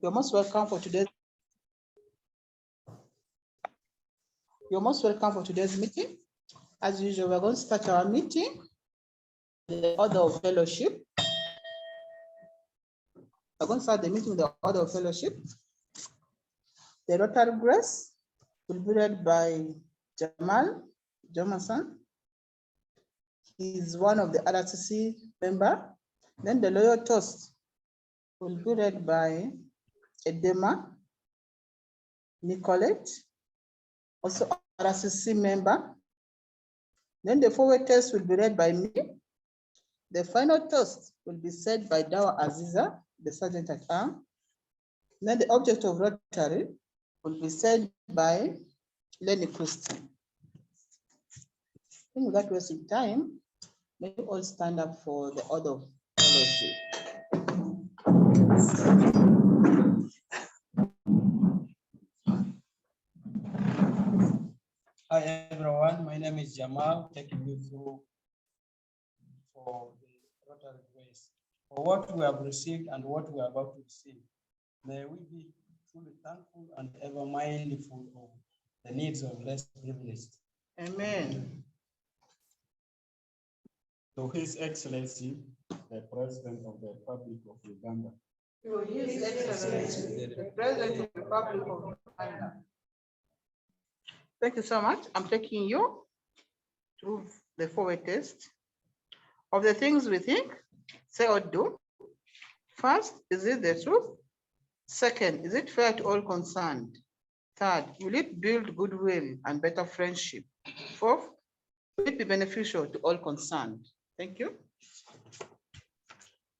You're most welcome for today's. You're most welcome for today's meeting. As usual, we're going to start our meeting with the order of fellowship. We're going to start the meeting with the order of fellowship. The Rotary Grace will be read by Jamal Jomason. He's one of the RCC member. Then the Loyal Toast will be read by Edema Nicolette, also RCC member. Then the forward toast will be read by me. The final toast will be said by Dawa Aziza, the Sergeant at Arms. Then the object of Rotary will be said by Lenny Christian. Without wasting time, let me all stand up for the order of fellowship. Hi everyone, my name is Jamal, taking you through for the Rotary Grace, for what we have received and what we are about to receive. May we be truly thankful and ever mindful of the needs of less privileged. Amen. To His Excellency, the President of the Republic of Uganda. To His Excellency, the President of the Republic of Uganda. Thank you so much. I'm taking you through the forward test of the things we think, say or do. First, is it the truth? Second, is it fair to all concerned? Third, will it build goodwill and better friendship? Fourth, will it be beneficial to all concerned? Thank you.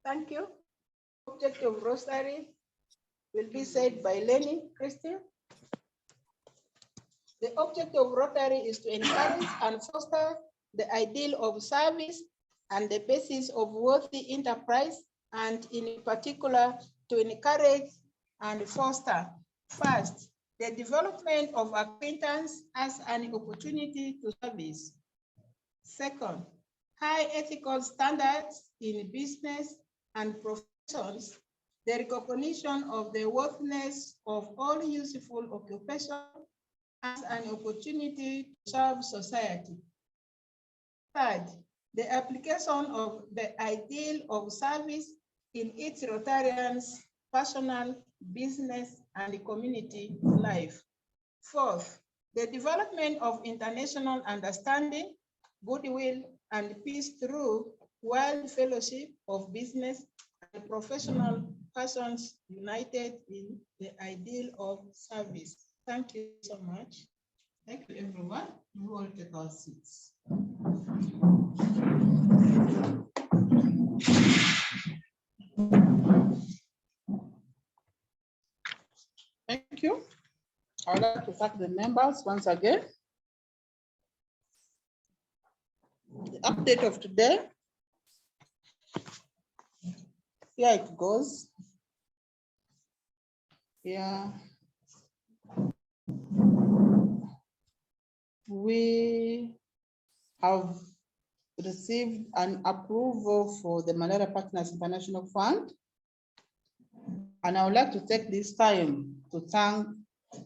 Thank you. Object of Rotary will be said by Lenny Christian. The object of Rotary is to encourage and foster the ideal of service and the basis of worthy enterprise, and in particular to encourage and foster, first, the development of acquaintance as an opportunity to service. Second, high ethical standards in business and professions, the recognition of the worthiness of all useful occupations as an opportunity to serve society. Third, the application of the ideal of service in each Rotarian's personal, business, and community life. Fourth, the development of international understanding, goodwill, and peace through world fellowship of business and professional persons united in the ideal of service. Thank you so much. Thank you, everyone. We will take our seats. Thank you. I would like to thank the members once again. The update of today. Here it goes. Yeah. We have received an approval for the Malaria Partners International Fund. And I would like to take this time to thank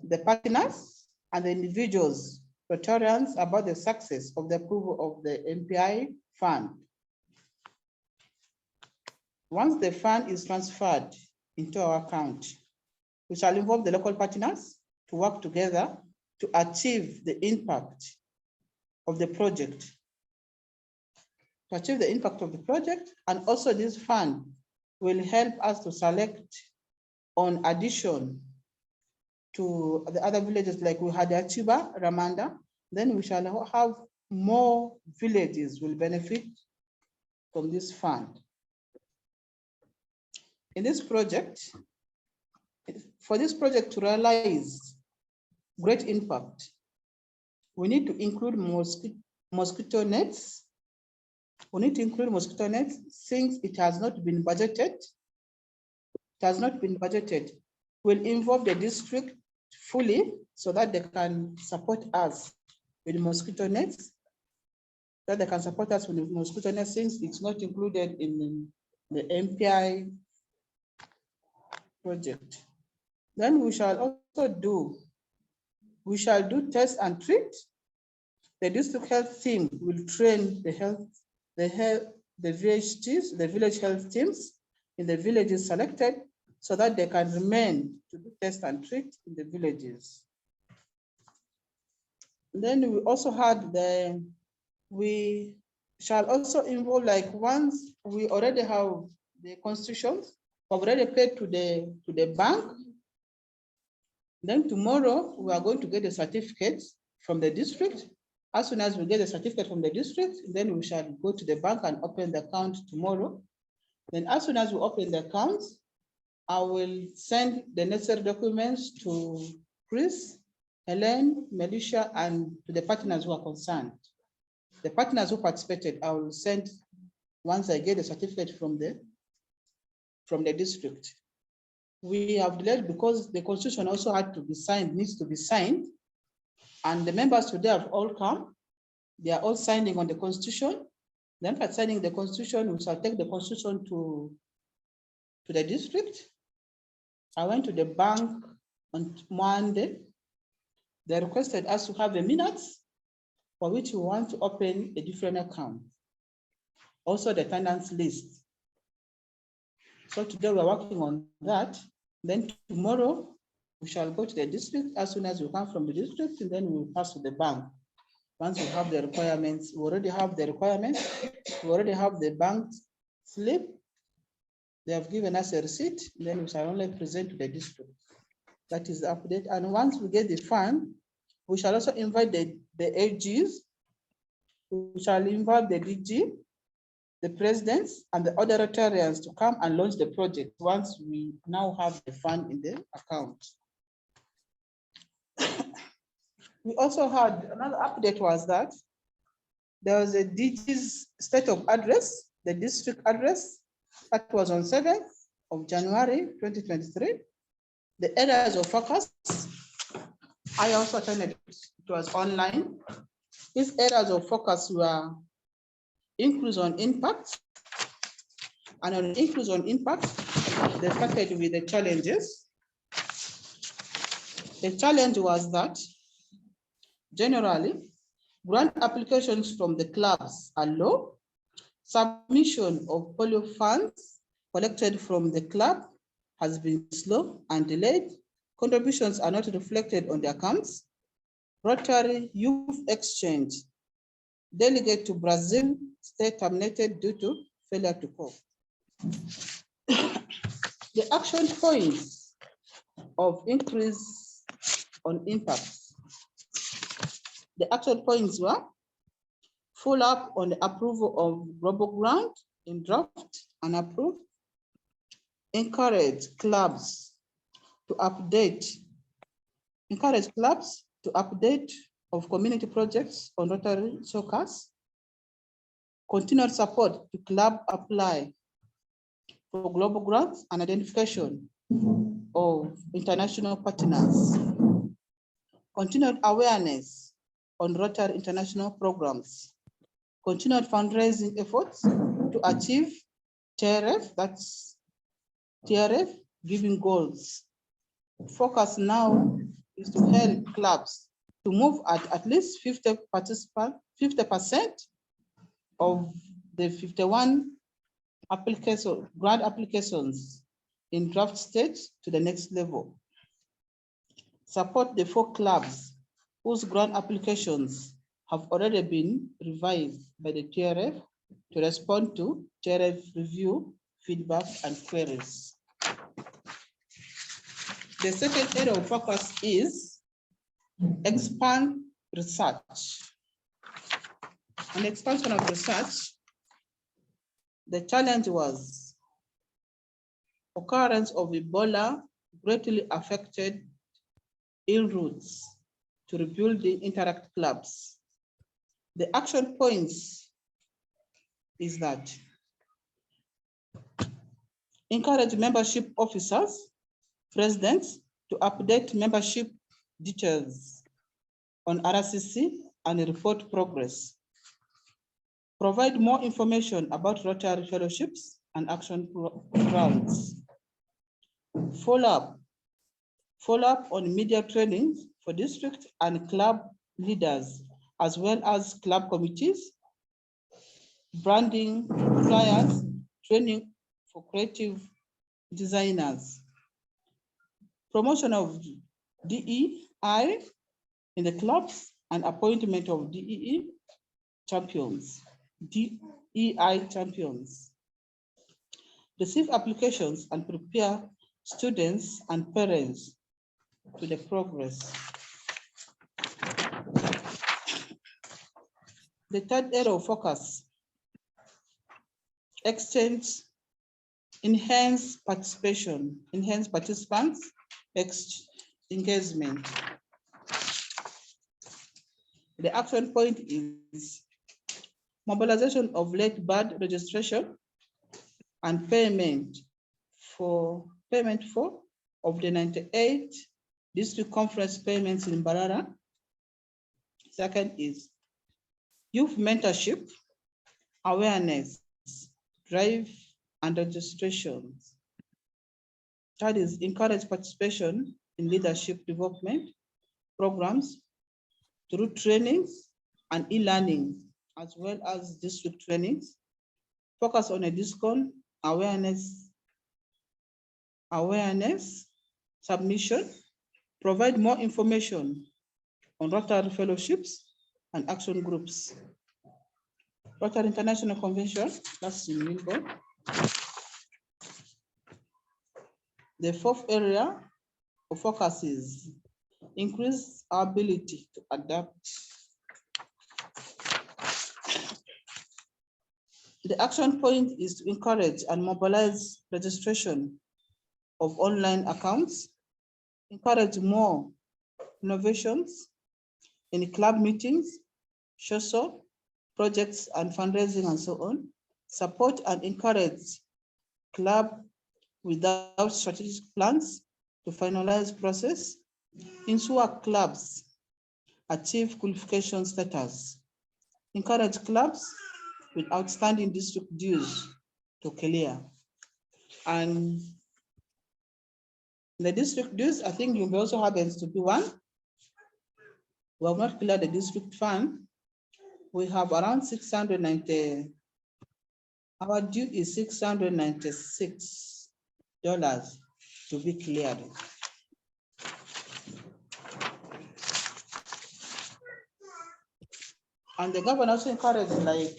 the partners and the individuals, Rotarians, about the success of the approval of the MPI fund. Once the fund is transferred into our account, we shall involve the local partners to work together to achieve the impact of the project. To achieve the impact of the project, and also this fund will help us to select on addition to the other villages, like we had Achiba, Ramanda, then we shall have more villages will benefit from this fund. In this project, for this project to realize great impact, we need to include mosquito nets. We need to include mosquito nets since it has not been budgeted. It has not been budgeted. We'll involve the district fully so that they can support us with mosquito nets, that they can support us with mosquito nets since it's not included in the MPI project. Then we shall also do test and treat. The district health team will train the village health teams in the villages selected so that they can remain to do test and treat in the villages. Then we also had we shall also involve, like, once we already have the constitutions, we've already paid to the bank. Then tomorrow we are going to get the certificates from the district. As soon as we get the certificate from the district, then we shall go to the bank and open the account tomorrow. Then as soon as we open the account, I will send the necessary documents to Chris, Helen, Melisha, and to the partners who are concerned. The partners who participated, I will send once I get the certificate from the district. We have delayed because the constitution also had to be signed, needs to be signed. And the members today have all come. They are all signing on the constitution. Then by signing the constitution, we shall take the constitution to the district. I went to the bank on Monday. They requested us to have a minute for which we want to open a different account. Also the tenants list. So today we're working on that. Then tomorrow we shall go to the district as soon as we come from the district, and then we'll pass to the bank. Once we have the requirements, we already have the requirements. We already have the bank slip. They have given us a receipt, then we shall only present to the district. That is the update. And once we get the fund, we shall also invite the AGs. We shall invite the DG, the presidents, and the other Rotarians to come and launch the project once we now have the fund in the account. We also had another update was that there was a DG's state of address, the district address, that was on 7th of January 2023. The areas of focus, I also attended, it was online. These areas of focus were increase on impact, and on increase on impact, they started with the challenges. The challenge was that generally, grant applications from the clubs are low. Submission of polio funds collected from the club has been slow and delayed. Contributions are not reflected on the accounts. Rotary Youth Exchange delegate to Brazil stay terminated due to failure to cope. The action points of increase on impact. The action points were follow up on the approval of global grant in draft and approved. Encourage clubs to update of community projects on Rotary Soccers. Continued support to club apply for global grants and identification of international partners. Continued awareness on Rotary international programs. Continued fundraising efforts to achieve TRF, that's TRF giving goals. Focus now is to help clubs to move at least 50% of the 51 grant applications in draft stage to the next level. Support the 4 clubs whose grant applications have already been revised by the TRF to respond to TRF review, feedback, and queries. The second area of focus is expand research. An expansion of research, the challenge was occurrence of Ebola greatly affected inroads to rebuild the interact clubs. The action points is that encourage membership officers, presidents to update membership details on RCC and report progress. Provide more information about Rotary fellowships and action rounds. Follow up follow-up on media training for district and club leaders, as well as club committees, branding, flyers, training for creative designers, promotion of DEI in the clubs, and appointment of DEI champions. Receive applications and prepare students and parents to the progress. The third area of focus, exchange, enhance participation, enhance participants, engagement. The action point is mobilization of late bird registration and payment for of the 98 district conference payments in Mbarara. Second is youth mentorship, awareness, drive and registrations. Third is encourage participation in leadership development programs through trainings and e-learning, as well as district trainings. Focus on a discount awareness submission, provide more information on Rotary fellowships and action groups. Rotary International Convention, that's in Yumbe. The fourth area of focus is increase our ability to adapt. The action point is to encourage and mobilize registration of online accounts, encourage more innovations in club meetings, social projects and fundraising and so on, support and encourage club without strategic plans to finalize process, ensure clubs achieve qualification status, encourage clubs with outstanding district dues to clear. And the district dues, I think Yumbe also happens to be one. We have not cleared the district fund. We have around 690, our due is $696 to be cleared. And the governor also encouraged like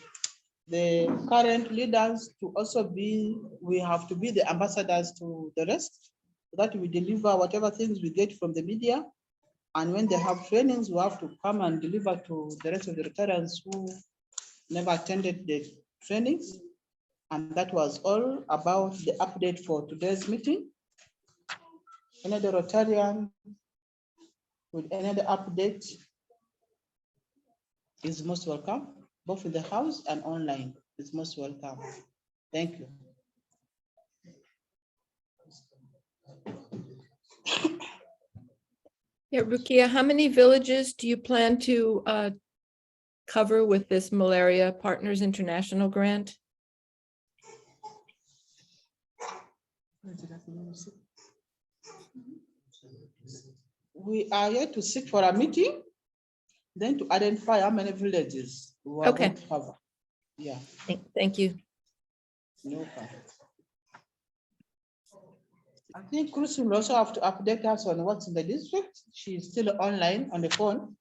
the current leaders to also be, we have to be the ambassadors to the rest, so that we deliver whatever things we get from the media. And when they have trainings, we have to come and deliver to the rest of the Rotarians who never attended the trainings. And that was all about the update for today's meeting. Another Rotarian with another update is most welcome, both in the house and online is most welcome. Thank you. Yeah, Rukia, how many villages do you plan to cover with this Malaria Partners International grant? We are here to seek for a meeting, then to identify how many villages we are going to cover. Yeah. Thank you. No problem. I think Chris will also have to update us on what's in the district. She's still online on the phone.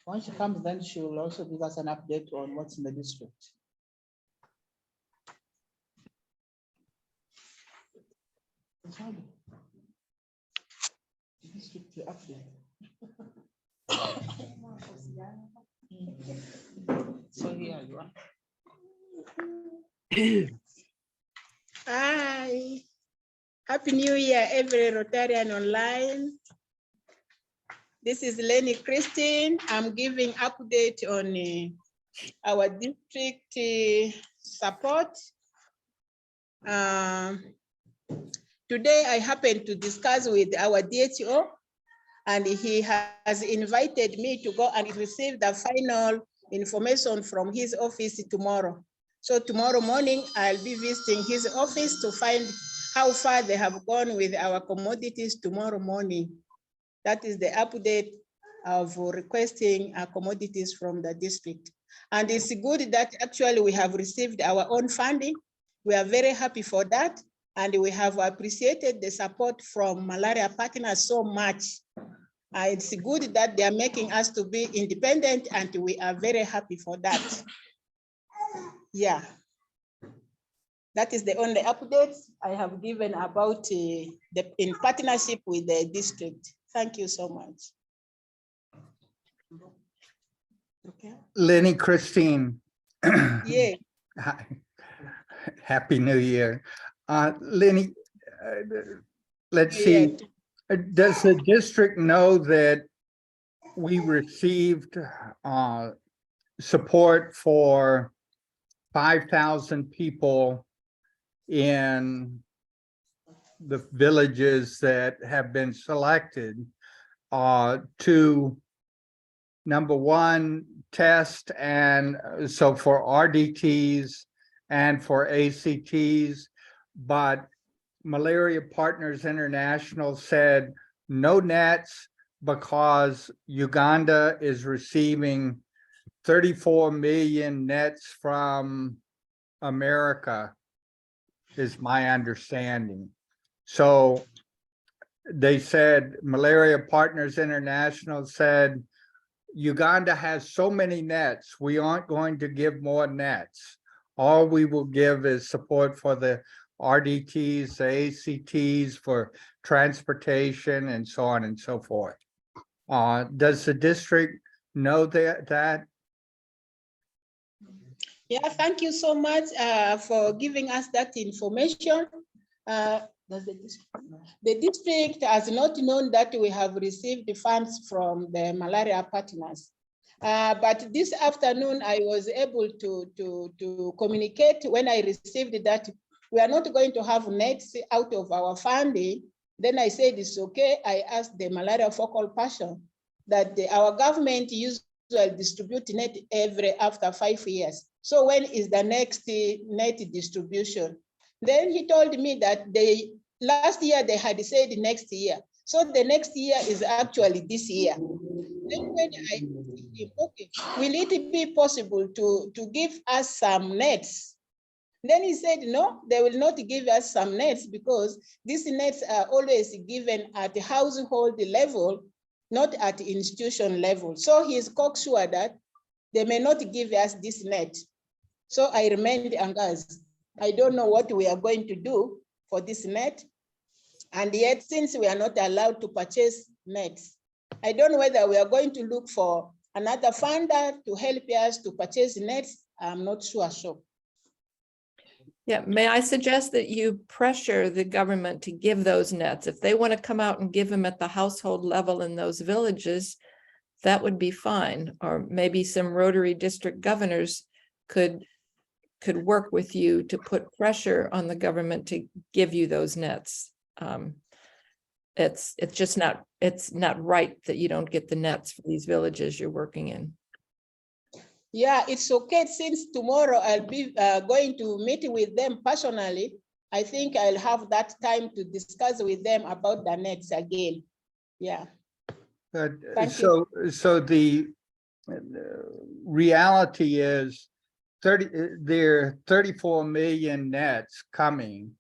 Once she comes, then she will also give us an update on what's in the district. District update. So here you are. Hi. Happy New Year, every Rotarian online. This is Lenny Christine. I'm giving update on our district support. Today, I happened to discuss with our DHO, and he has invited me to go and receive the final information from his office tomorrow. So tomorrow morning, I'll be visiting his office to find how far they have gone with our commodities tomorrow morning. That is the update of requesting our commodities from the district. And it's good that actually we have received our own funding. We are very happy for that. And we have appreciated the support from malaria partners so much. It's good that they are making us to be independent, and we are very happy for that. Yeah. That is the only update I have given about in partnership with the district. Thank you so much. Okay. Lenny, Christine. Yeah. Hi. Happy New Year. Lenny, let's see. Does the district know that we received support for 5,000 people in the villages that have been selected to, number one, test, and so for RDTs and for ACTs, but Malaria Partners International said no nets because Uganda is receiving 34 million nets from America, is my understanding. So they said, Malaria Partners International said, Uganda has so many nets, we aren't going to give more nets. All we will give is support for the RDTs, the ACTs, for transportation, and so on and so forth. Does the district know that? Yeah, thank you so much for giving us that information. The district has not known that we have received the funds from the malaria partners. But this afternoon, I was able to communicate when I received that we are not going to have nets out of our funding. Then I said, it's okay. I asked the malaria focal person that our government usually distribute net after 5 years. So when is the next net distribution? Then he told me that last year they had said next year. So the next year is actually this year. Then when I asked him, okay, will it be possible to give us some nets? Then he said, no, they will not give us some nets because these nets are always given at the household level, not at institution level. So he is cocksure that they may not give us this net. So I remained angered. I don't know what we are going to do for this net. And yet, since we are not allowed to purchase nets, I don't know whether we are going to look for another funder to help us to purchase nets. I'm not sure. Yeah, may I suggest that you pressure the government to give those nets? If they want to come out and give them at the household level in those villages, that would be fine. Or maybe some Rotary district governors could work with you to put pressure on the government to give you those nets. It's just not right that you don't get the nets for these villages you're working in. Yeah, it's okay. Since tomorrow I'll be going to meet with them personally, I think I'll have that time to discuss with them about the nets again. Yeah. So the reality is there are 34 million nets coming.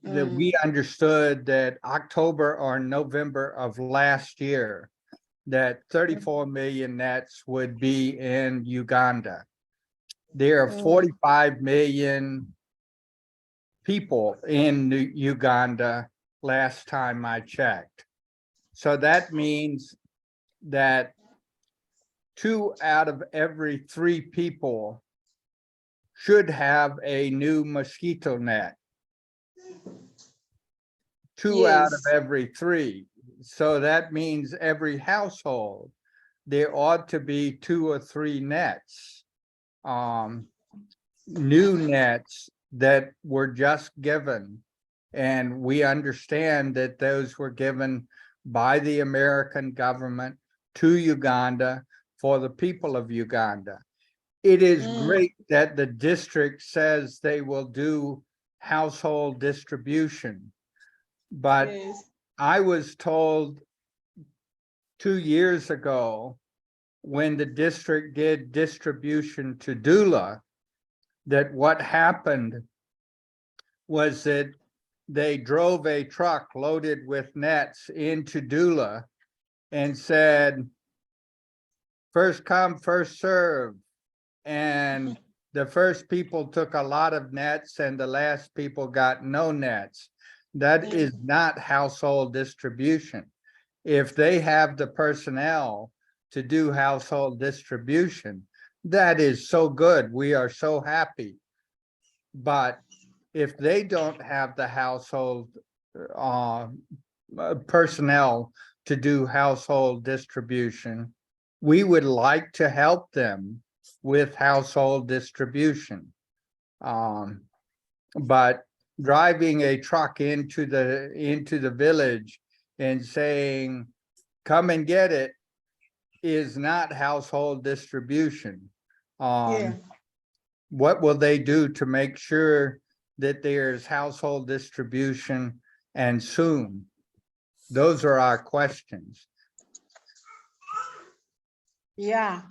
That we understood that October or November of last year, that 34 million nets would be in Uganda. There are 45 million people in Uganda last time I checked. So that means that 2 out of every 3 people should have a new mosquito net. 2 out of every 3. So that means every household, there ought to be 2 or 3 nets, new nets that were just given. And we understand that those were given by the American government to Uganda for the people of Uganda. It is great that the district says they will do household distribution. But Yes. I was told 2 years ago, when the district did distribution to Dula, that what happened was that they drove a truck loaded with nets into Dula and said, first come, first serve. And the first people took a lot of nets and the last people got no nets. That is not household distribution. If they have the personnel to do household distribution, that is so good. We are so happy. But if they don't have the household personnel to do household distribution, we would like to help them with household distribution. But driving a truck into the village and saying, come and get it, is not household distribution. Yeah. What will they do to make sure that there's household distribution and soon? Those are our questions. Yeah,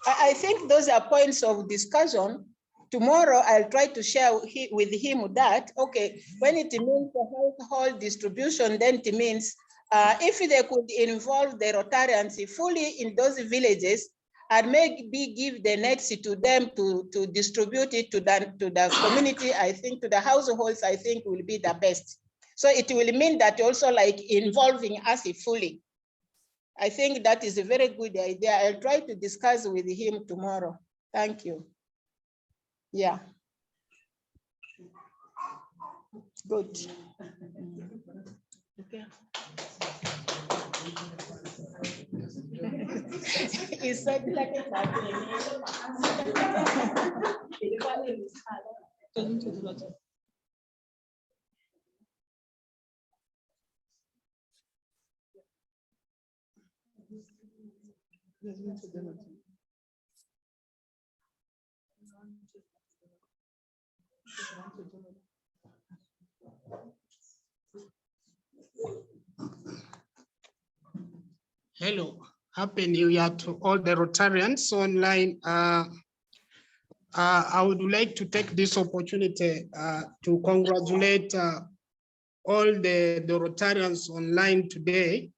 I think those are points of discussion. Tomorrow, I'll try to share with him that, okay, when it means the household distribution, then it means if they could involve the Rotarians fully in those villages and maybe give the nets to them to distribute it to the community, I think to the households, I think will be the best. So it will mean that also like involving us fully. I think that is a very good idea. I'll try to discuss with him tomorrow. Thank you. Yeah. Good. Okay. He said like Hello, happy new year to all the Rotarians online. I would like to take this opportunity to congratulate all the Rotarians online today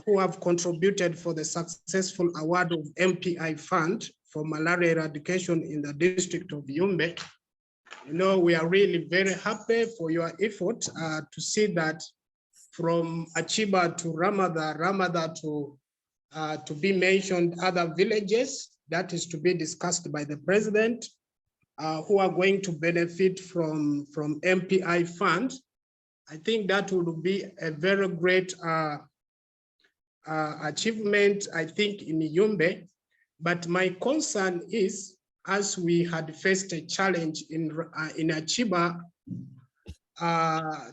who have contributed for the successful award of MPI Fund for malaria eradication in the district of Yumbe. You know, we are really very happy for your effort to see that from Achiba to Ramada to be mentioned other villages, that is to be discussed by the president, who are going to benefit from MPI fund. I think that would be a very great achievement, I think, in Yumbe. But my concern is, as we had faced a challenge in Achiba,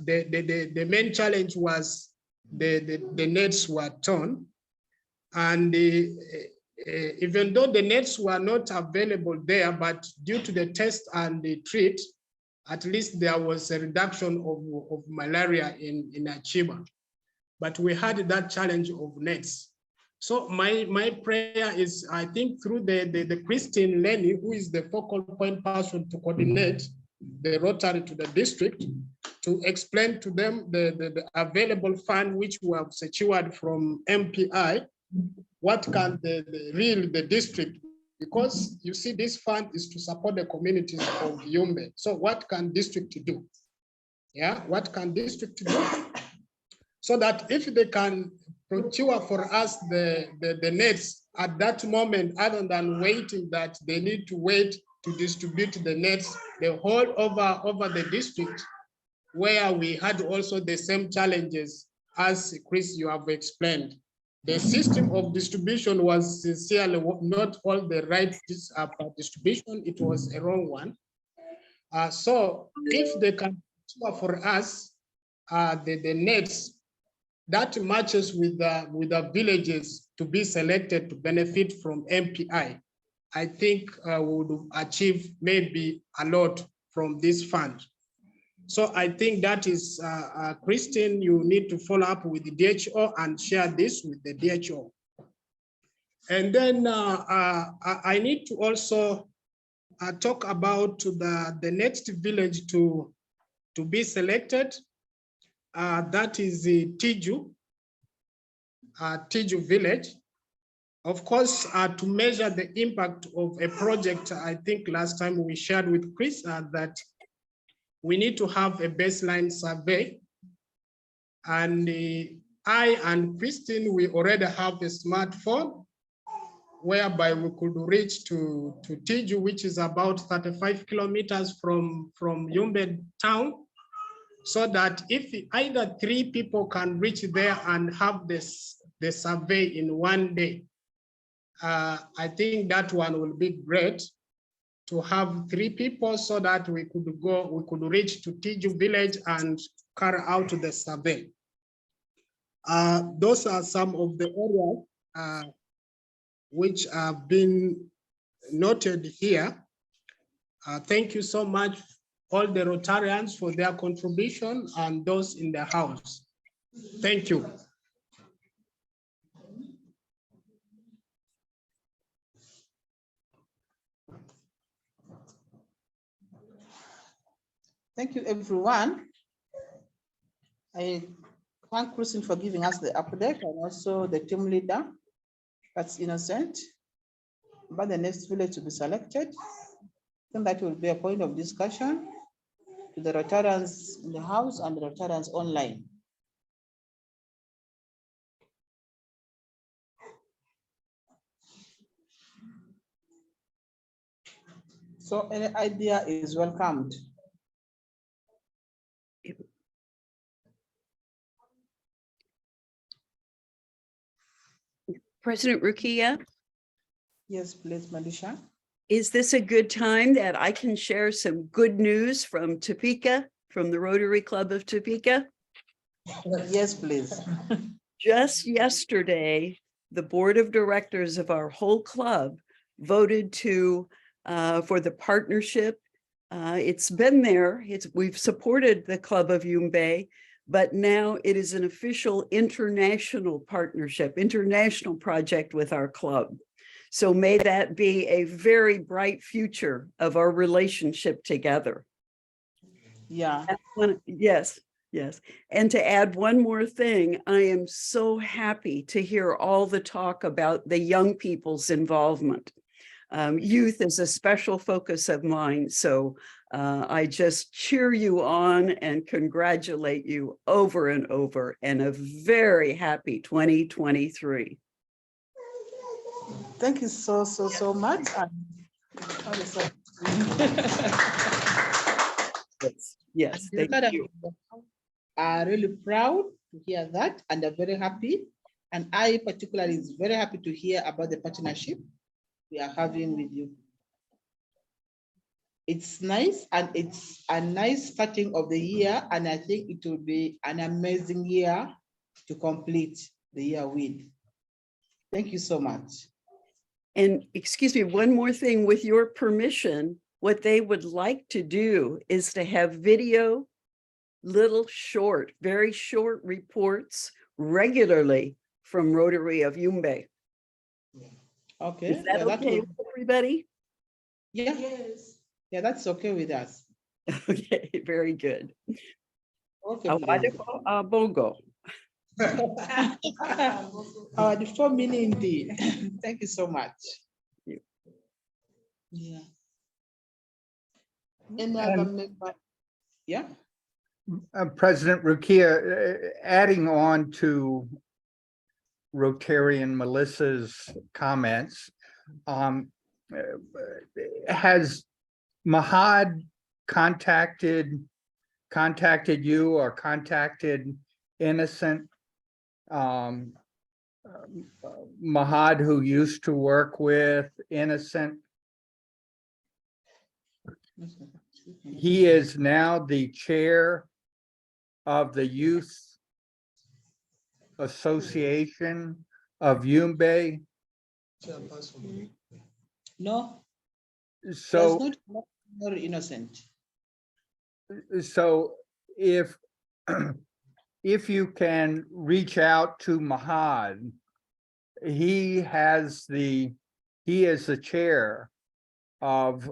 the main challenge was the nets were torn, and even though the nets were not available there, but due to the test and the treat, at least there was a reduction of malaria in Achiba. But we had that challenge of nets. So my prayer is, I think through the Christine Lenny, who is the focal point person to coordinate the Rotary to the district, to explain to them the available fund which we have secured from MPI, what can the district, because you see this fund is to support the communities of Yumbe. So what can district do? Yeah, what can district do? So that if they can procure for us the nets at that moment, other than waiting that they need to wait to distribute the nets, the whole over the district, where we had also the same challenges as Chris, you have explained. The system of distribution was sincerely not all the right distribution, it was a wrong one. So if they can procure for us the nets that matches with the villages to be selected to benefit from MPI, I think we would achieve maybe a lot from this fund. So I think that is, Christine, you need to follow up with the DHO and share this with the DHO. And then I need to also talk about the next village to be selected. That is the Tiju village. Of course, to measure the impact of a project, I think last time we shared with Chris that we need to have a baseline survey. And I and Christine, we already have a smartphone whereby we could reach to Tiju, which is about 35 kilometers from Yumbe town, so that if either 3 people can reach there and have the survey in one day, I think that one will be great to have 3 people so that we could reach to Tiju village and carry out the survey. Those are some of the areas which have been noted here. Thank you so much, all the Rotarians, for their contribution and those in the house. Thank you. Thank you, everyone. I thank Christine for giving us the update, and also the team leader, that's Innocent, about the next village to be selected. I think that will be a point of discussion to the Rotarians in the house and the Rotarians online. So any idea is welcomed. President Rukia, Yes, please, Madisha. is this a good time that I can share some good news from Topeka, from the Rotary Club of Topeka? Yes, please. Just yesterday, the board of directors of our whole club voted for the partnership. It's been there. We've supported the Club of Yumbe, but now it is an official international partnership, international project with our club. So may that be a very bright future of our relationship together. Yeah. Yes, yes. And to add one more thing, I am so happy to hear all the talk about the young people's involvement. Youth is a special focus of mine, so I just cheer you on and congratulate you over and over, and a very happy 2023. Thank you so much. Yes, thank you. Are really proud to hear that, and are very happy. And I particularly is very happy to hear about the partnership we are having with you. It's nice, and it's a nice starting of the year, and I think it will be an amazing year to complete the year with. Thank you so much. And excuse me, one more thing, with your permission, what they would like to do is to have video, little short, very short reports regularly from Rotary of Yumbe. Okay. Is that okay with everybody? Yeah. Yes. Yeah, that's okay with us. Okay, very good. Okay. Bongo. The 4 minutes indeed. Thank you so much. Yeah. Any other member? Yeah. President Rukia, adding on to Rotarian Melissa's comments, has Mahad contacted you or contacted Innocent? Mahad, who used to work with Innocent, he is now the chair of the Youth Association of Yumbe. No. So, Not Innocent. so if if you can reach out to Mahad, he is the chair of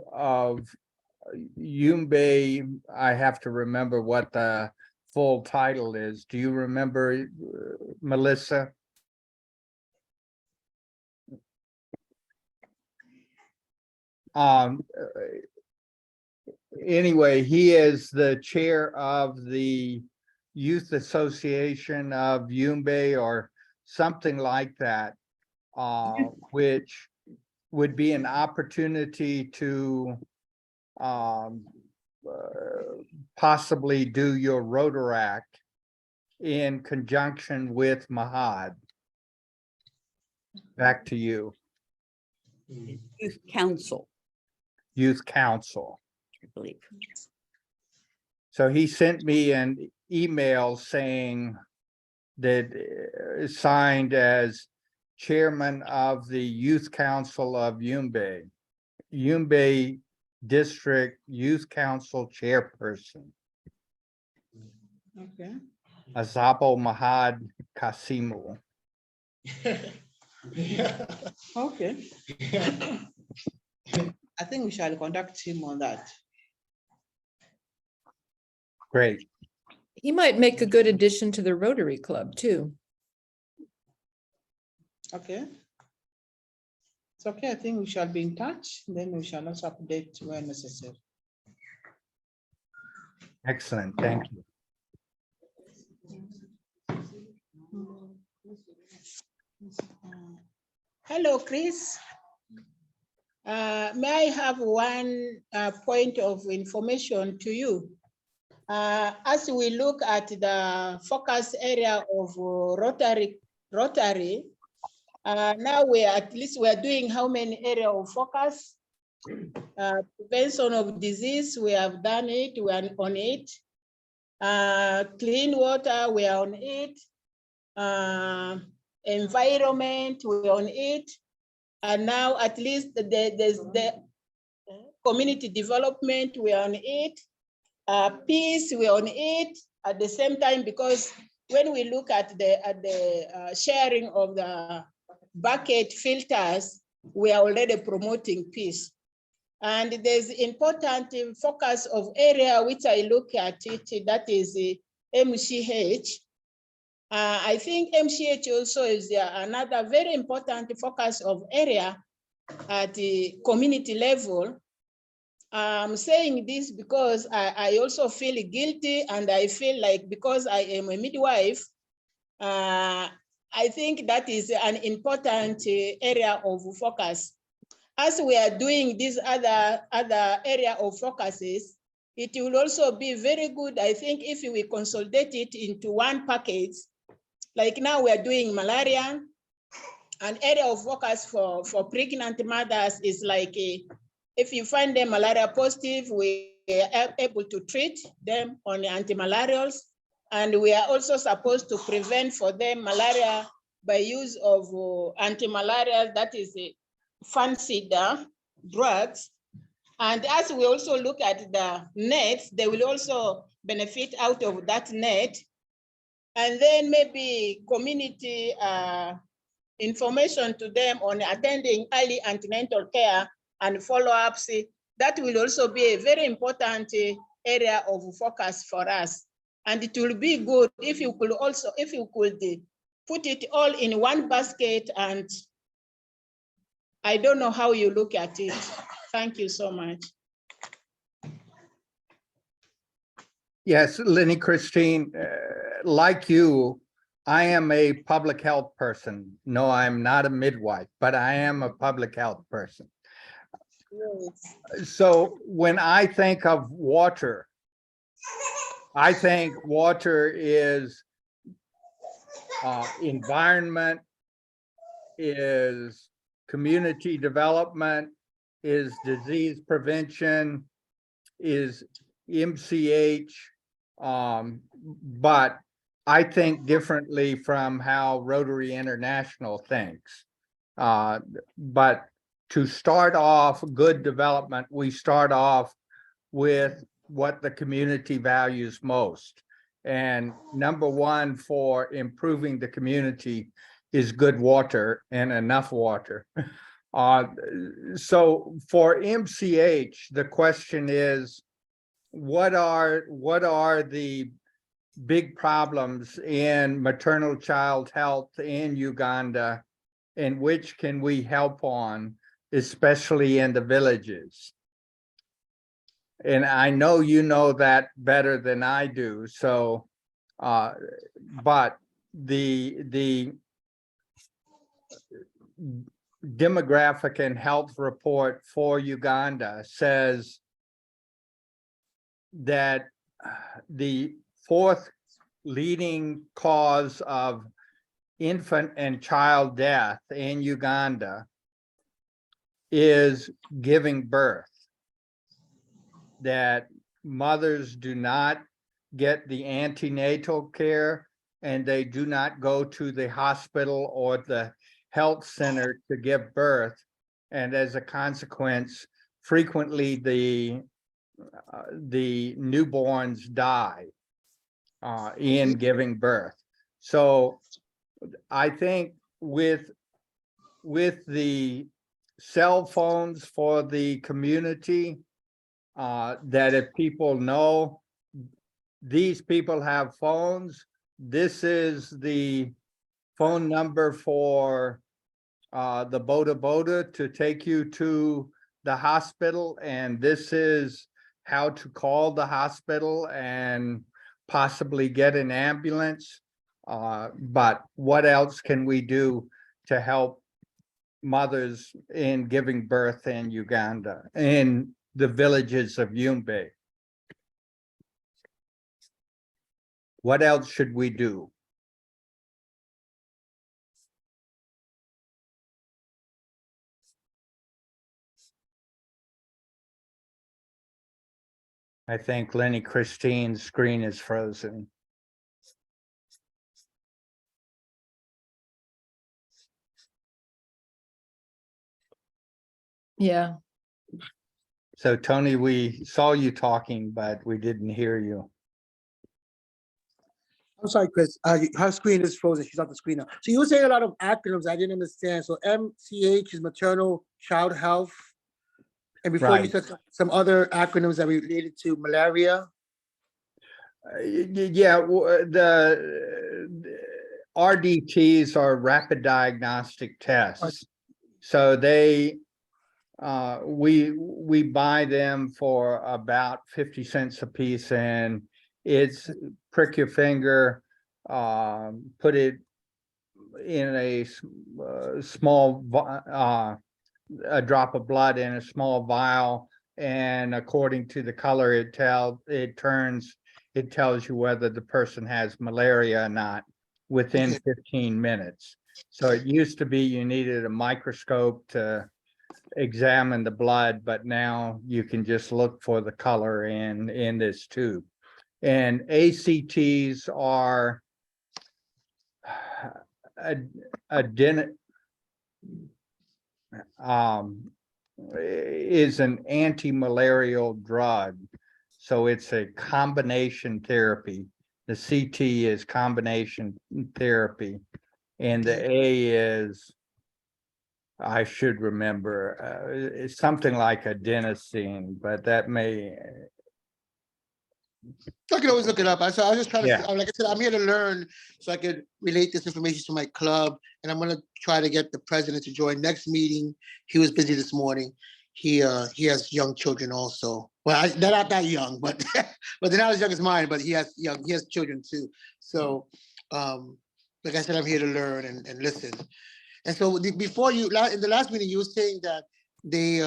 Yumbe. I have to remember what the full title is. Do you remember, Melissa? Anyway, he is the chair of the Youth Association of Yumbe or something like that, which would be an opportunity to possibly do your Rotaract in conjunction with Mahad. Back to you, Youth Council, Youth Council. I believe. So he sent me an email saying that signed as chairman of the Youth Council of Yumbe, Yumbe District Youth Council Chairperson, Okay. Azabo Mahad Kasimu. Okay. I think we shall contact him on that. Great. He might make a good addition to the Rotary Club too. Okay. It's okay. I think we shall be in touch. Then we shall also update where necessary. Excellent. Thank you. Hello, Chris. May I have one point of information to you? As we look at the focus area of Rotary, now at least we're doing how many area of focus? Prevention of disease, we have done it, we are on it. Clean water, we are on it. Environment, we're on it. And now at least there's the community development, we're on it. Peace, we're on it at the same time, because when we look at the sharing of the bucket filters, we are already promoting peace. And there's important focus of area which I look at it, that is MCH. I think MCH also is another very important focus of area at the community level. I'm saying this because I also feel guilty, and I feel like because I am a midwife, I think that is an important area of focus. As we are doing these other area of focuses, it will also be very good, I think, if we consolidate it into one package. Like now we are doing malaria. An area of focus for pregnant mothers is like, if you find them malaria positive, we are able to treat them on antimalarials. And we are also supposed to prevent for them malaria by use of antimalarial, that is a fancy drugs. And as we also look at the nets, they will also benefit out of that net. And then maybe community information to them on attending early antenatal care and follow-ups. That will also be a very important area of focus for us. And it will be good if you could also, if you could put it all in one basket, and I don't know how you look at it. Thank you so much. Yes, Lenny Christine, like you, I am a public health person. No, I'm not a midwife, but I am a public health person. Yes. So when I think of water, I think water is environment, is community development, is disease prevention, is MCH, but I think differently from how Rotary International thinks. But to start off good development, we start off with what the community values most. And number one for improving the community is good water and enough water. So for MCH, the question is, what are the big problems in maternal child health in Uganda, and which can we help on, especially in the villages? And I know you know that better than I do, so but the demographic and health report for Uganda says that the fourth leading cause of infant and child death in Uganda is giving birth. That mothers do not get the antenatal care, and they do not go to the hospital or the health center to give birth. And as a consequence, frequently the newborns die in giving birth. So I think with the cell phones for the community, that if people know these people have phones, this is the phone number for the Boda Boda to take you to the hospital, and this is how to call the hospital and possibly get an ambulance. But what else can we do to help mothers in giving birth in Uganda, in the villages of Yumbe? What else should we do? I think Lenny Christine's screen is frozen. Yeah, So Tony, we saw you talking, but we didn't hear you. I'm sorry, Chris. Her screen is frozen. She's off the screen now. So you were saying a lot of acronyms I didn't understand. So MCH is maternal child health. And before you Right. said some other acronyms that related to malaria. Yeah, the RDTs are rapid diagnostic tests. So they, we buy them for about 50 cents a piece, and it's prick your finger, put it in a small, a drop of blood in a small vial, and according to the color it tells you whether the person has malaria or not within 15 minutes. So it used to be you needed a microscope to examine the blood, but now you can just look for the color in this tube. And ACTs are is an anti-malarial drug. So it's a combination therapy. The CT is combination therapy, and the A is, I should remember, it's something like adenosine, but that may. I can always look it up. So I was just trying to, Yeah. like I said, I'm here to learn so I could relate this information to my club. And I'm going to try to get the president to join next meeting. He was busy this morning. He has young children also. Well, they're not that young, but but they're not as young as mine, but he has children too. So like I said, I'm here to learn and listen. And so before you, in the last meeting, you were saying that they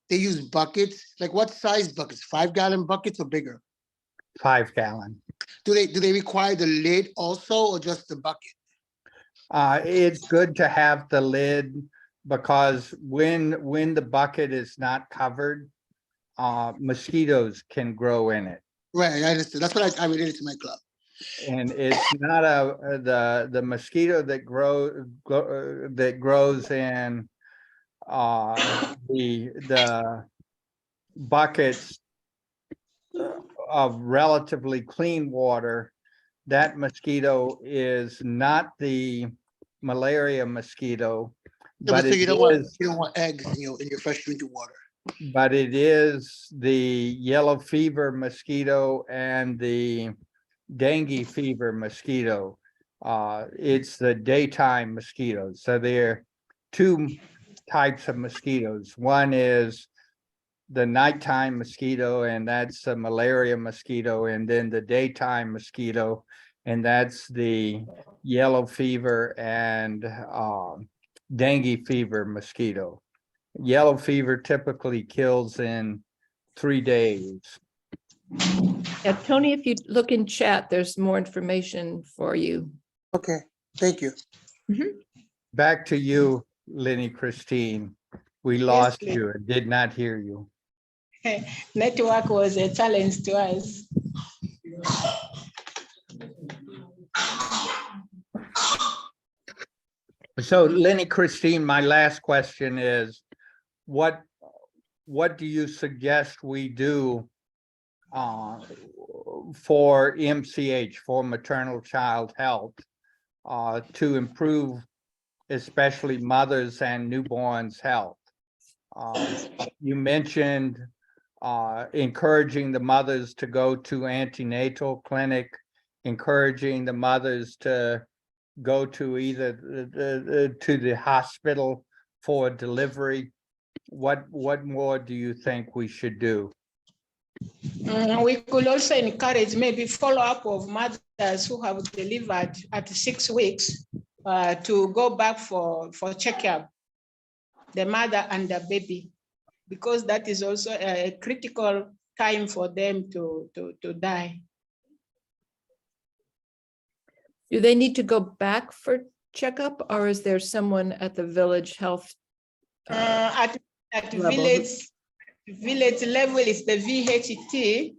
use buckets. Like what size buckets? 5-gallon buckets or bigger? 5-gallon. Do they require the lid also, or just the bucket? It's good to have the lid, because when the bucket is not covered, mosquitoes can grow in it. Right, I understand. That's what I related to my club. And it's not the mosquito that grows in the buckets of relatively clean water, that mosquito is not the malaria mosquito, Yeah, but so it you is, don't want eggs in your fresh drinking water. but it is the yellow fever mosquito and the dengue fever mosquito. It's the daytime mosquitoes. So there are two types of mosquitoes. One is the nighttime mosquito, and that's a malaria mosquito, and then the daytime mosquito, and that's the yellow fever and dengue fever mosquito. Yellow fever typically kills in 3 days. Yeah, Tony, if you look in chat, there's more information for you. Okay, thank you. Back to you, Lenny Christine. We lost you and did not hear you. Network was a challenge to us. So Lenny Christine, my last question is, what do you suggest we do for MCH, for maternal child health, to improve especially mothers and newborns' health? You mentioned encouraging the mothers to go to antenatal clinic, encouraging the mothers to go to either to the hospital for delivery. What more do you think we should do? We could also encourage maybe follow-up of mothers who have delivered at 6 weeks to go back for checkup, the mother and the baby, because that is also a critical time for them to die. Do they need to go back for checkup, or is there someone at the village health? At level? village level is the VHT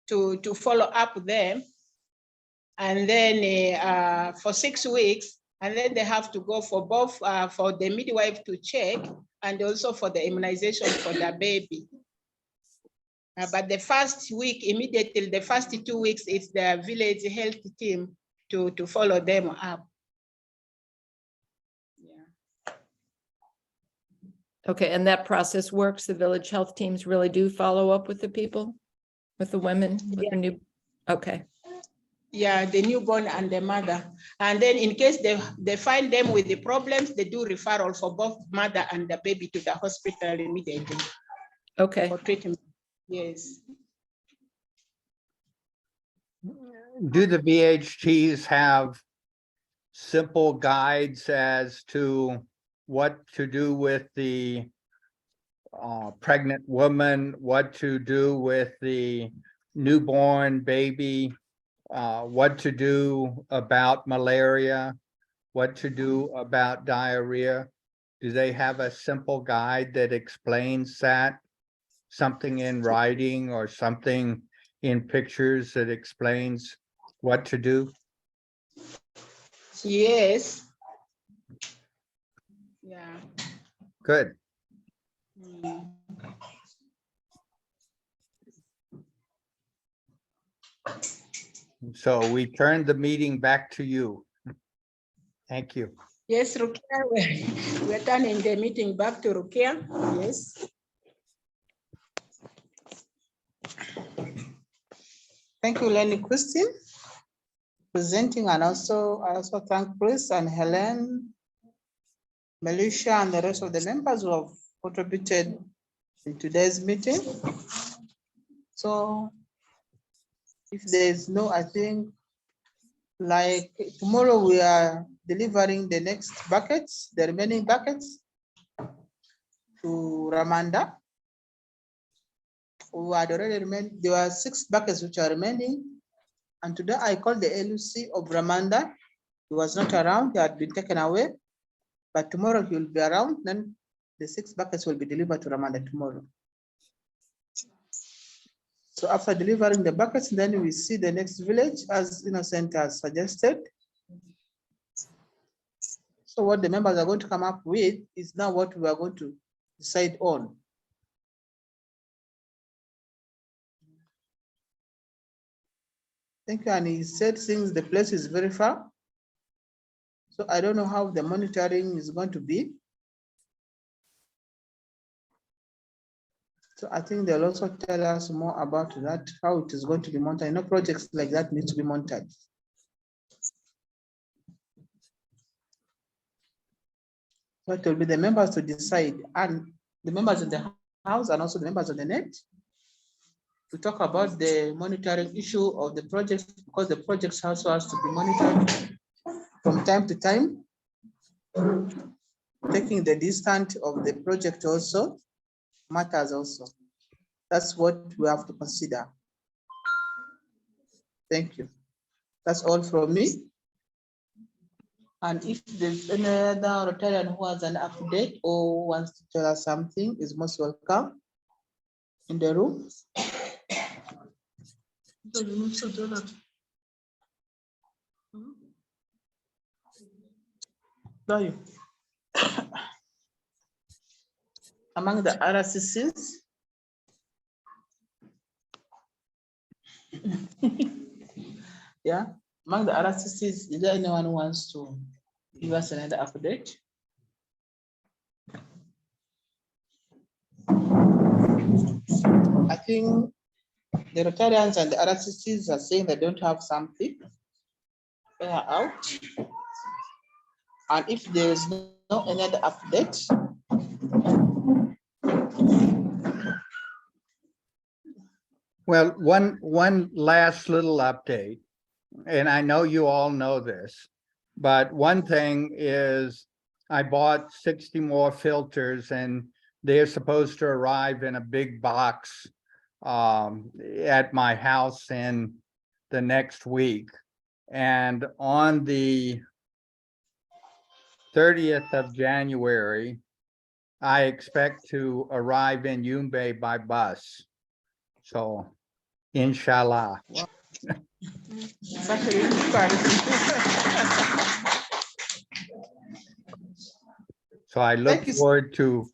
to follow up them. And then for 6 weeks, and then they have to go for both, for the midwife to check and also for the immunization for the baby. But the first week, immediately, the first 2 weeks, it's the village health team to follow them up. Yeah. Okay, and that process works? The village health teams really do follow up with the people, with the women, with the new, okay. Yeah, the newborn and the mother. And then in case they find them with the problems, they do referral for both mother and the baby to the hospital immediately. Okay. For treatment, yes. Do the VHTs have simple guides as to what to do with the pregnant woman, what to do with the newborn baby, what to do about malaria, what to do about diarrhea? Do they have a simple guide that explains that? Something in writing or something in pictures that explains what to do? Yes. Yeah. Good. Mm. So we turn the meeting back to you. Thank you. Yes, Rukia, we're turning the meeting back to Rukia. Yes. Thank you, Lenny Christine, presenting, and also I also thank Chris and Helen, Melisha, and the rest of the members who have contributed in today's meeting. So if there is no, I think, like tomorrow we are delivering the next buckets, the remaining buckets to Ramanda. We had already remained, there were 6 buckets which are remaining. And today I called the LUC of Ramanda. He was not around, he had been taken away. But tomorrow he will be around, then the 6 buckets will be delivered to Ramanda tomorrow. So after delivering the buckets, then we see the next village as Innocent has suggested. So what the members are going to come up with is now what we are going to decide on. Thank you. And he said since the place is very far, so I don't know how the monitoring is going to be. So I think they'll also tell us more about that, how it is going to be monitored. I know projects like that need to be monitored. So it will be the members to decide, and the members in the house and also the members on the net to talk about the monitoring issue of the projects, because the projects also has to be monitored from time to time. Taking the distance of the project also matters also. That's what we have to consider. Thank you. That's all from me. And if there's any other Rotarian who has an update or wants to tell us something, is most welcome in the room. Among the RCCs, yeah, among the RCCs, is there anyone who wants to give us another update? I think the Rotarians and the RCCs are saying they don't have something. They are out. And if there is no another update, Well, one last little update, and I know you all know this, but one thing is I bought 60 more filters and they're supposed to arrive in a big box at my house in the next week. And on the 30th of January, I expect to arrive in Yumbe by bus. So, inshallah. So I look Thank you. forward to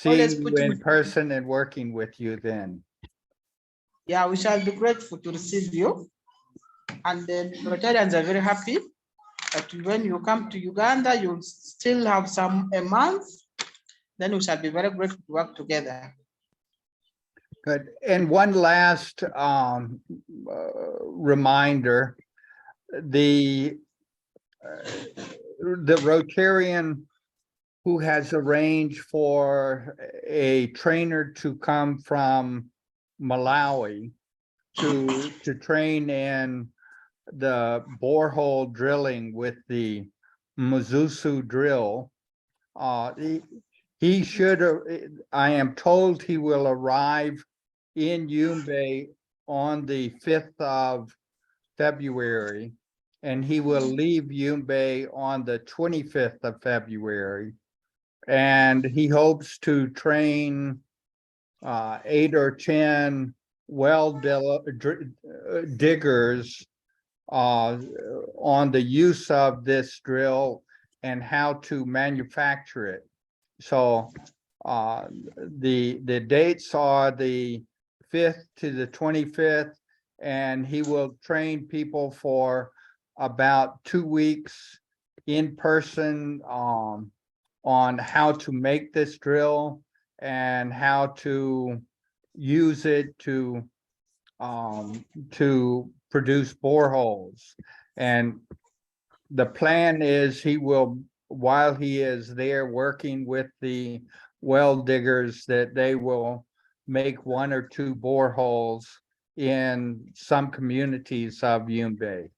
Always seeing you put in me- person and working with you then. Yeah, we shall be grateful to receive you. And then Rotarians are very happy that when you come to Uganda, you'll still have a month. Then we shall be very grateful to work together. Good. And one last reminder, the Rotarian who has arranged for a trainer to come from Malawi to train in the borehole drilling with the Mazusu drill. He should, I am told he will arrive in Yumbe on the 5th of February, and he will leave Yumbe on the 25th of February. And he hopes to train 8 or 10 well diggers on the use of this drill and how to manufacture it. So the dates are the 5th to the 25th, and he will train people for about 2 weeks in person on how to make this drill and how to use it to produce boreholes. And the plan is he will, while he is there working with the well diggers, that they will make 1 or 2 boreholes in some communities of Yumbe.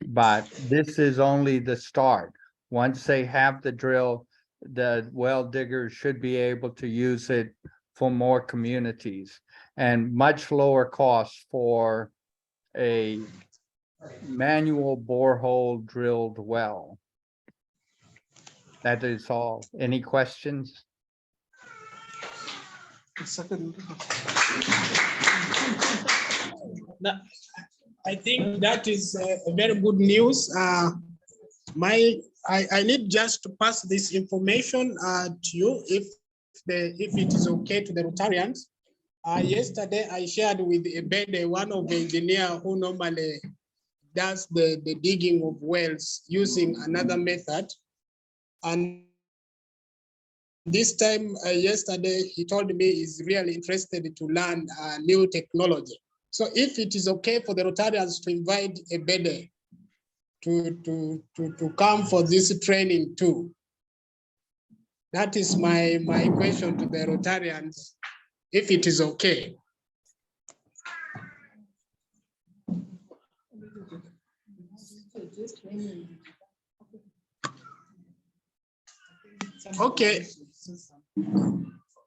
But this is only the start. Once they have the drill, the well diggers should be able to use it for more communities, and much lower cost for a manual borehole drilled well. That is all. Any questions? I think that is a very good news. I need just to pass this information to you if it is okay to the Rotarians. Yesterday I shared with Ebede, one of the engineers who normally does the digging of wells using another method. And this time, yesterday, he told me he's really interested to learn new technology. So if it is okay for the Rotarians to invite a bede to come for this training too. That is my question to the Rotarians, if it is okay. Okay.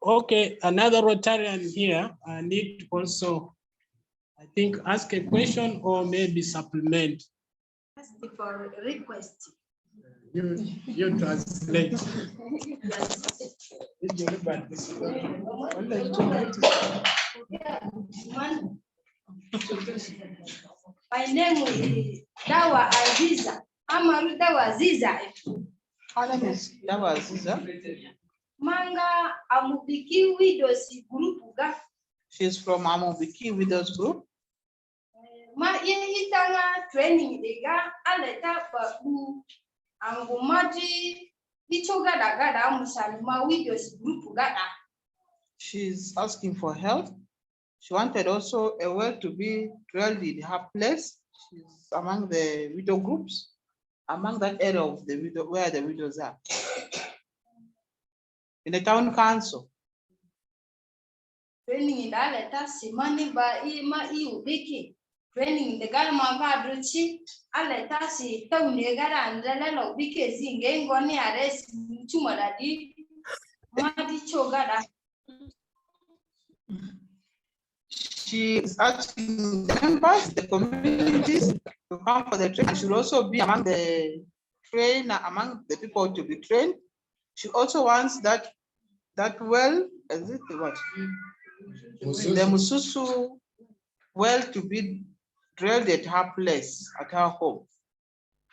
Okay, another Rotarian here, I need to also, I think, ask a question or maybe supplement. Ask for a request. You translate. My name is Dawa Aziza. I'm a Dawa Aziza. Her name is Dawa Aziza. Manga Amubiki Widows Group. She's from Amubiki Widows Group. Ma itanga training ega aleta babu angumati ichoga daga musalima Widows Group gada. She's asking for help. She wanted also a well to be drilled in her place. She's among the widow groups, among that area of the widow where the widows are. In the town council. Training in aleta simani ba ima iubiki. Training the galma vadruchi aleta si taune gara andela lo bike zinge ngoni ares chumadadi madi chogada. She is asking the members, the communities to come for the training. She will also be among the trainer, among the people to be trained. She also wants that well, is it what? The Mususu well to be drilled at her place, at her home.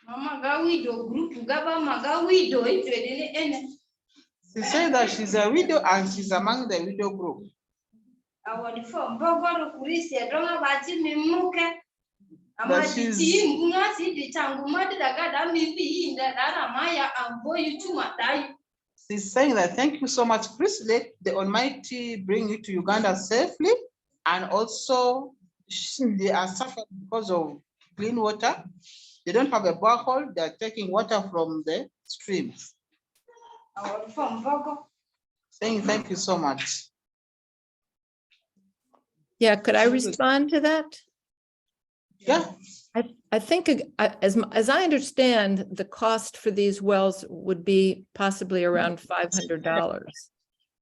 Mama gawido group gaba magawido ene. She said that she's a widow and she's among the widow group. Award from Bogor Kurisi, I don't know about Mimuke. She's saying that thank you so much, Chris. Let the Almighty bring you to Uganda safely. And also, they are suffering because of clean water. They don't have a borehole. They are taking water from the streams. Award from Bogor. Saying thank you so much. Yeah, could I respond to that? Yeah. I think as I understand, the cost for these wells would be possibly around $500.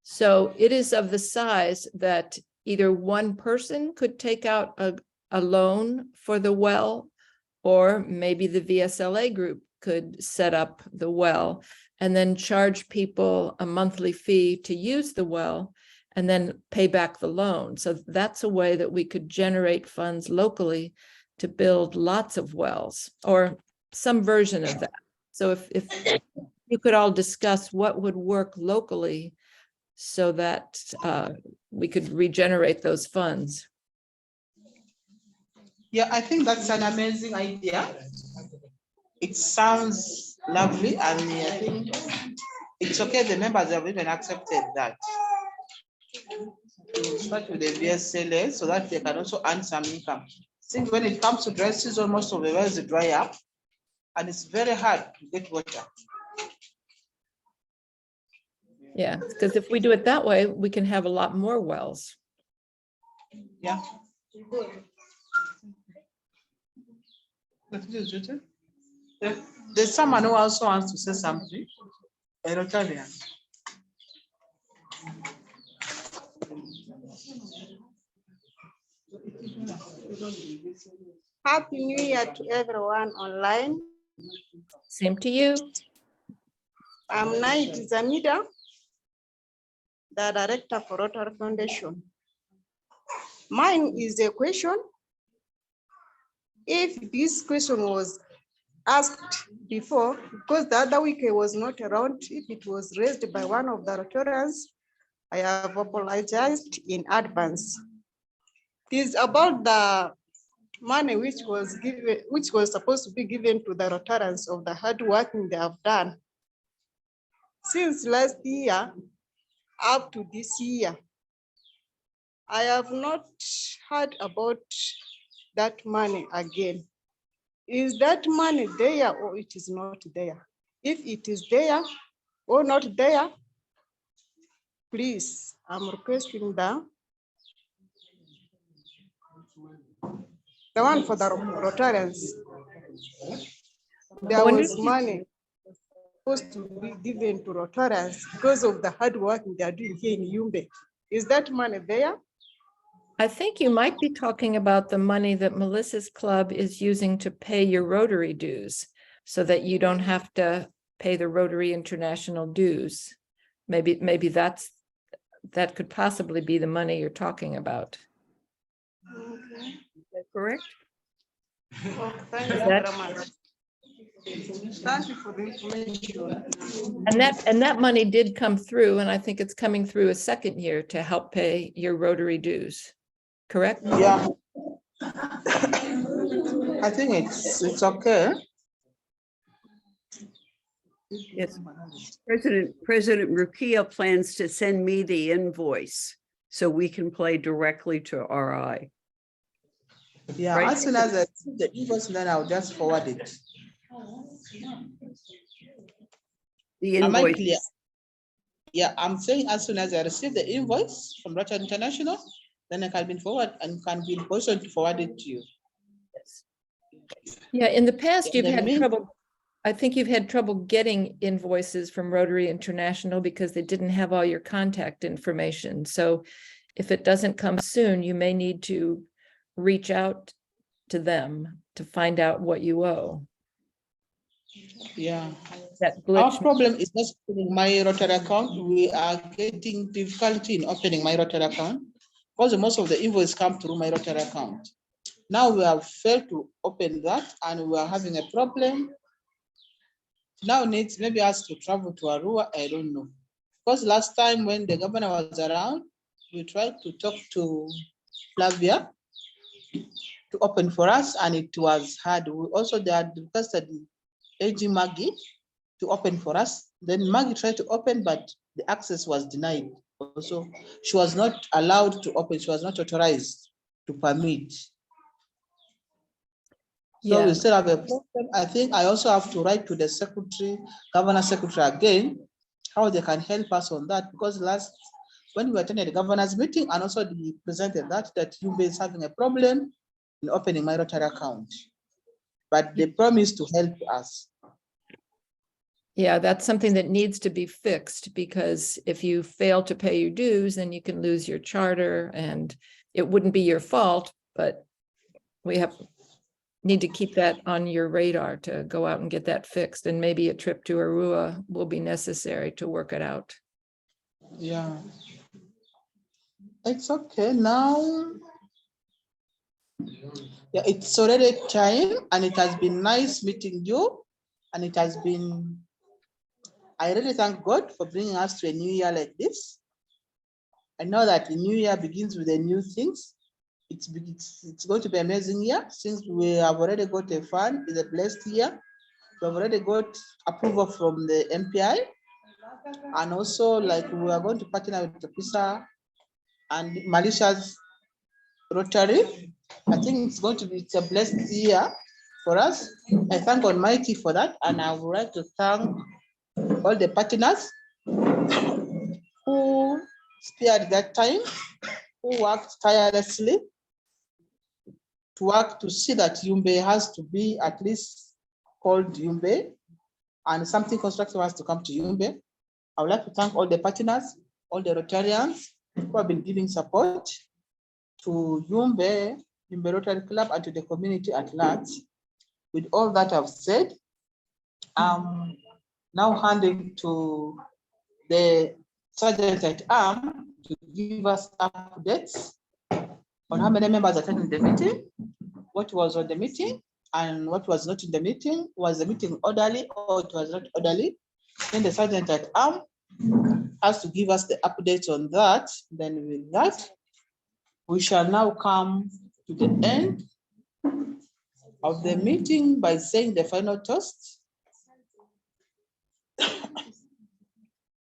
So it is of the size that either one person could take out a loan for the well, or maybe the VSLA group could set up the well and then charge people a monthly fee to use the well and then pay back the loan. So that's a way that we could generate funds locally to build lots of wells, or some version of that. So if you could all discuss what would work locally so that we could regenerate those funds. Yeah, I think that's an amazing idea. It sounds lovely, and I think it's okay. The members have even accepted that. We'll start with the VSLA so that they can also earn some income. I think when it comes to dry season, most of the wells dry up, and it's very hard to get water. Yeah, because if we do it that way, we can have a lot more wells. Yeah. There's someone who also wants to say something. A Rotarian. Happy New Year to everyone online. Same to you. I'm Naid Zamida, the director for Rotary Foundation. Mine is a question. If this question was asked before, because the other week I was not around, if it was raised by one of the Rotarians, I have apologized in advance. It is about the money which was supposed to be given to the Rotarians of the hard working they have done since last year up to this year. I have not heard about that money again. Is that money there or it is not there? If it is there or not there, please, I'm requesting the one for the Rotarians. There wonder was money supposed to be given to Rotarians because of the hard work they are doing here in Yumbe. Is that money there? I think you might be talking about the money that Melissa's club is using to pay your Rotary dues so that you don't have to pay the Rotary International dues. Maybe that could possibly be the money you're talking about. Okay. Is that correct? Oh, thank you very much. Thank you for the information. And that money did come through, and I think it's coming through a second year to help pay your Rotary dues, correct? Yeah. I think it's okay. Yes. President Rukia plans to send me the invoice so we can play directly to RI. Yeah, Right. as soon as I see the invoice, then I'll just forward it. The Am I invoice. clear? Yeah, I'm saying as soon as I receive the invoice from Rotary International, then I can be forward and can be in position to forward it to you. Yeah, in the past, you've Then had me- trouble. I think you've had trouble getting invoices from Rotary International because they didn't have all your contact information. So if it doesn't come soon, you may need to reach out to them to find out what you owe. Yeah. That Our glitch. problem is not opening my Rotary account. We are getting difficulty in opening my Rotary account because most of the invoices come through my Rotary account. Now we have failed to open that and we are having a problem. Now needs maybe us to travel to Arua, I don't know. Because last time when the governor was around, we tried to talk to Flavia to open for us and it was hard. We also they had requested AG Maggie to open for us. Then Maggie tried to open, but the access was denied. Also, she was not allowed to open. She was not authorized to permit. So Yeah. we still have a problem. I think I also have to write to the secretary, governor secretary again, how they can help us on that. Because when we attended the governor's meeting and also they presented that Yumbe is having a problem in opening my Rotary account. But they promised to help us. Yeah, that's something that needs to be fixed because if you fail to pay your dues, then you can lose your charter and it wouldn't be your fault, but we need to keep that on your radar to go out and get that fixed. And maybe a trip to Arua will be necessary to work it out. Yeah. It's okay now. Yeah, it's already time and it has been nice meeting you. And it has been, I really thank God for bringing us to a new year like this. I know that the new year begins with the new things. It's going to be an amazing year since we have already got a fund. It's a blessed year. We have already got approval from the MPI. And also like we are going to partner with the PISA and Malaysia's Rotary. I think it's going to be a blessed year for us. I thank Almighty for that. And I would like to thank all the partners who spared that time, who worked tirelessly to work to see that Yumbe has to be at least called Yumbe and something constructive has to come to Yumbe. I would like to thank all the partners, all the Rotarians who have been giving support to Yumbe Rotary Club and to the community at large. With all that I've said, I'm now handing to the Sergeant at Arms to give us updates on how many members attended the meeting, what was on the meeting, and what was not in the meeting. Was the meeting orderly or it was not orderly? Then the Sergeant at Arms has to give us the update on that. Then with that, we shall now come to the end of the meeting by saying the final toast.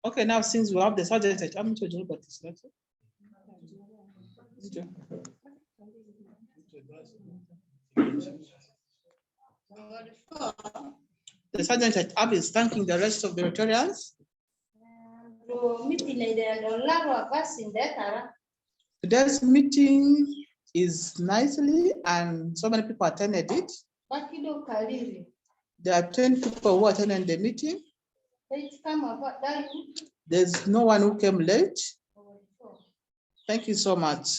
Okay, now since we have the sergeant, I'm to do but it's not. The sergeant at Ab is thanking the rest of the Rotarians. Today's meeting is nicely and so many people attended it. There are 10 people who attended the meeting. There's no one who came late. Thank you so much.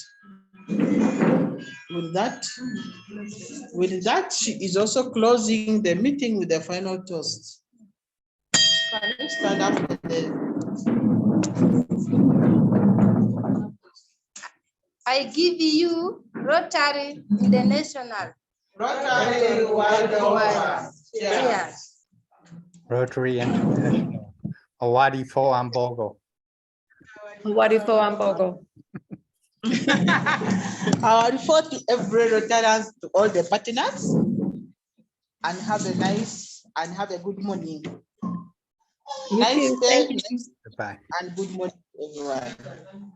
With that, she is also closing the meeting with the final toast. Can you stand up for I give you Rotary International. Rotary worldwide. Yes. Rotary International. Awadi fo ambogo. Wadifo Ambogo. Our report to every Rotarians, to all the partners, and have a nice and have a good morning. Nice too. day, Thank you. Goodbye. and good morning, everyone.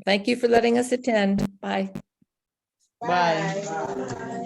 Thank you for letting us attend. Bye. Bye.